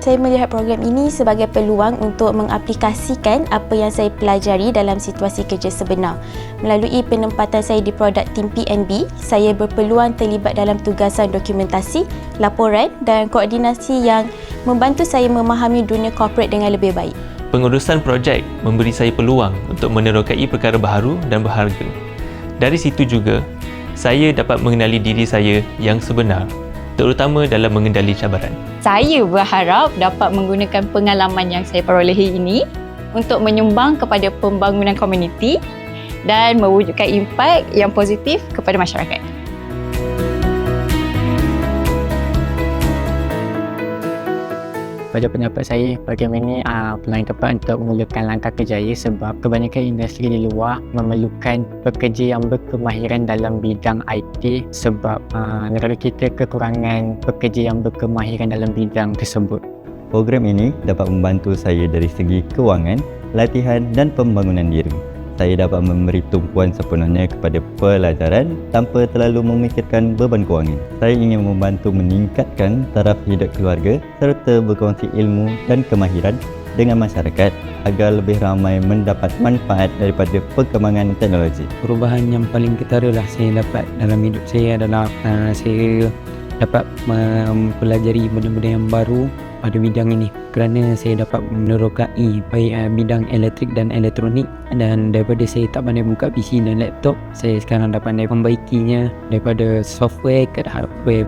Saya melihat program ini sebagai peluang untuk mengaplikasikan apa yang saya pelajari dalam situasi kerja sebenar. Melalui penempatan saya di produk tim PNB, saya berpeluang terlibat dalam tugasan dokumentasi, laporan dan koordinasi yang membantu saya memahami dunia korporat dengan lebih baik. Pengurusan projek memberi saya peluang untuk menerokai perkara baharu dan berharga. Dari situ juga, saya dapat mengenali diri saya yang sebenar, terutama dalam mengendali cabaran. Saya berharap dapat menggunakan pengalaman yang saya perolehi ini untuk menyumbang kepada pembangunan komuniti dan mewujudkan impak yang positif kepada masyarakat. Pada pendapat saya, program ini peluang yang tepat untuk memulakan langkah kerjaya sebab kebanyakan industri di luar memerlukan pekerja yang berkemahiran dalam bidang IT sebab negara kita kekurangan pekerja yang berkemahiran dalam bidang tersebut. Program ini dapat membantu saya dari segi kewangan, latihan dan pembangunan diri. Saya dapat memberi tumpuan sepenuhnya kepada pelajaran tanpa terlalu memikirkan beban kewangan. Saya ingin membantu meningkatkan taraf hidup keluarga serta berkongsi ilmu dan kemahiran dengan masyarakat agar lebih ramai mendapat manfaat daripada perkembangan teknologi. Perubahan yang paling ketara lah saya dapat dalam hidup saya adalah saya dapat mempelajari benda-benda yang baru pada bidang ini kerana saya dapat menerokai baik bidang elektrik dan elektronik, dan daripada saya tak pandai buka PC dan laptop, saya sekarang dapat pandai membaikinya daripada software ke hardware.